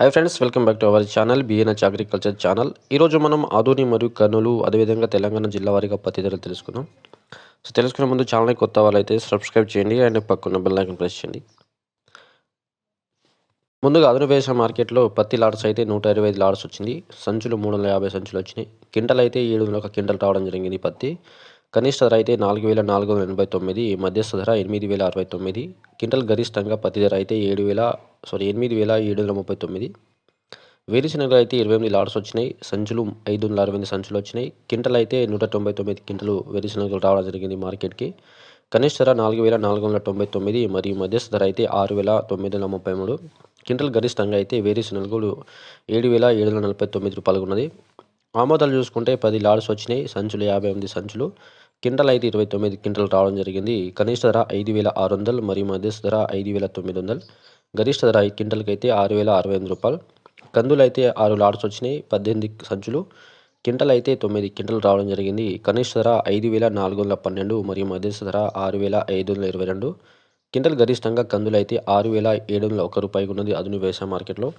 Hi friends, welcome back to our channel BNH agriculture channel. ఈరోజు మనం ఆదోని మరియు కర్నూలు అదేవిధంగా తెలంగాణ జిల్లా వారీగా పత్తి ధరలు తెలుసుకుందాం. సో తెలుసుకునే ముందు ఛానల్ని కొత్త వాళ్ళైతే సబ్స్క్రైబ్ చేయండి అండ్ పక్కన బెల్ ఐకాన్ ప్రెస్ చేయండి. ముందుగా ఆదోని వ్యవసాయ మార్కెట్లో పత్తి లాట్స్ అయితే 125 లాట్స్ వచ్చింది. సంచులు 350 సంచులు వచ్చినాయి. క్వింటల్ అయితే 700 క్వింటల్ రావడం జరిగింది. పత్తి కనిష్ట ధర అయితే 4,489, మధ్యస్థ ధర 8,069. క్వింటల్ గరిష్టంగా పత్తి ధర అయితే 8,739. వేరుశనగలు అయితే 28 లాట్స్ వచ్చినాయి. సంచులు 560 సంచులు వచ్చినాయి. క్వింటల్ అయితే 199 క్వింటలు వేరుశనగలు రావడం జరిగింది మార్కెట్కి. కనిష్ట ధర 4,499 మరియు మధ్యస్థ ధర అయితే 6,933. క్వింటల్ గరిష్టంగా అయితే వేరుశనగలు 7,749 రూపాయలు ఉన్నది. ఆమోదాలు చూసుకుంటే 10 లాట్స్ వచ్చినాయి. సంచులు 58 సంచులు. క్వింటల్ అయితే 29 క్వింటల్ రావడం జరిగింది. కనిష్ట ధర 5,600 మరియు మధ్యస్థ ధర 5,900. గరిష్ట ధర క్వింటల్కి అయితే 6,068 రూపాయలు. కందులు అయితే 6 లాట్స్ వచ్చినాయి. 18 సంచులు. క్వింటల్ అయితే 9 క్వింటల్ రావడం జరిగింది. కనిష్ట ధర 5,412 మరియు మధ్యస్థ ధర 6,522. క్వింటల్ గరిష్టంగా కందులు అయితే 6,701 రూపాయలు ఉన్నది ఆదోని వ్యవసాయ మార్కెట్లో.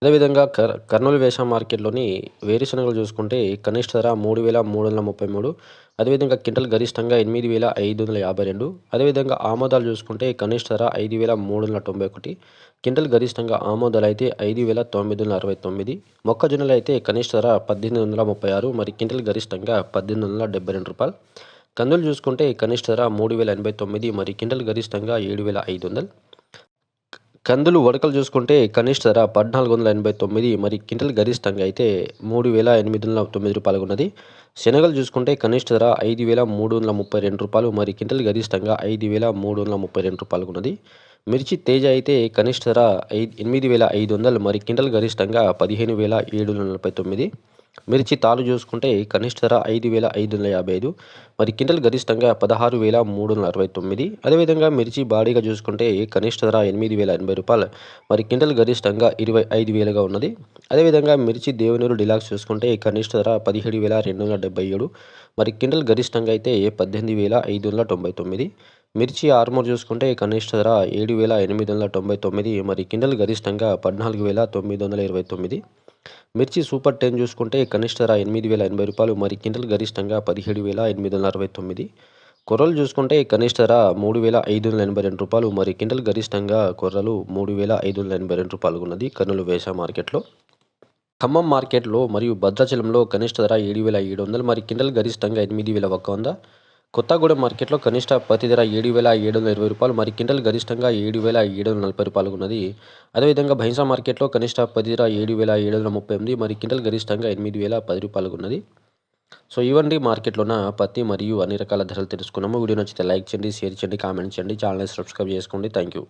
అదేవిధంగా కర్నూలు వ్యవసాయ మార్కెట్లోని వేరుశనగలు చూసుకుంటే కనిష్ట ధర 3,333. అదేవిధంగా క్వింటల్ గరిష్టంగా 8,552. అదేవిధంగా ఆమోదాలు చూసుకుంటే కనిష్ట ధర 5,391. క్వింటల్ గరిష్టంగా ఆమోదాలు అయితే 5,969. మొక్కజొన్నలు అయితే కనిష్ట ధర 1,836 మరి క్వింటల్ గరిష్టంగా 1,872 రూపాయలు. కందులు చూసుకుంటే కనిష్ట ధర 3,089 మరి క్వింటల్ గరిష్టంగా 7,500. కందులు వడకలు చూసుకుంటే కనిష్ట ధర 1,489 మరి క్వింటల్ గరిష్టంగా అయితే 3,809 రూపాయలు ఉన్నది. శనగలు చూసుకుంటే కనిష్ట ధర 5,332 రూపాయలు మరి క్వింటల్ గరిష్టంగా 5,332 రూపాయలు ఉన్నది. మిర్చి తేజ అయితే కనిష్ట ధర 8,500 మరి క్వింటల్ గరిష్టంగా 15,749. మిర్చి తాలు చూసుకుంటే కనిష్ట ధర 5,555 మరి క్వింటల్ గరిష్టంగా 16,369. అదేవిధంగా మిర్చి బాడీగా చూసుకుంటే కనిష్ట ధర 8,080 రూపాయలు మరి క్వింటల్ గరిష్టంగా 25,000గా ఉన్నది. అదేవిధంగా మిర్చి దేవనూరు డిలాక్స్ చూసుకుంటే కనిష్ట ధర 17,277 మరి క్వింటల్ గరిష్టంగా అయితే 18,599. మిర్చి ఆర్మూర్ చూసుకుంటే కనిష్ట ధర 7,899 మరి క్వింటల్ గరిష్టంగా 14,929. మిర్చి సూపర్ 10 చూసుకుంటే కనిష్ట ధర 8,080 రూపాయలు మరి క్వింటల్ గరిష్టంగా 17,869. కొర్రలు చూసుకుంటే కనిష్ట ధర 3,582 రూపాయలు మరి క్వింటల్ గరిష్టంగా కొర్రలు 3,582 రూపాయలు ఉన్నది కర్నూలు వ్యవసాయ మార్కెట్లో. ఖమ్మం మార్కెట్లో మరియు భద్రాచలంలో కనిష్ట ధర 7,700 మరి క్వింటల్ గరిష్టంగా 8,100. కొత్తగూడెం మార్కెట్లో కనిష్ట పత్తి ధర 7,720 రూపాయలు మరి క్వింటల్ గరిష్టంగా 7,740 రూపాయలు ఉన్నది. అదేవిధంగా భైంసా మార్కెట్లో కనిష్ట పత్తి ధర 7,738 మరి క్వింటల్ గరిష్టంగా 8,010 రూపాయలు ఉన్నది. సో ఇవన్నీ మార్కెట్లో ఉన్న పత్తి మరియు అన్ని రకాల ధరలు తెలుసుకున్నాము. వీడియో నచ్చితే లైక్ చేయండి, షేర్ చేయండి, కామెంట్ చేయండి, ఛానల్ని సబ్స్క్రైబ్ చేసుకోండి. Thank you.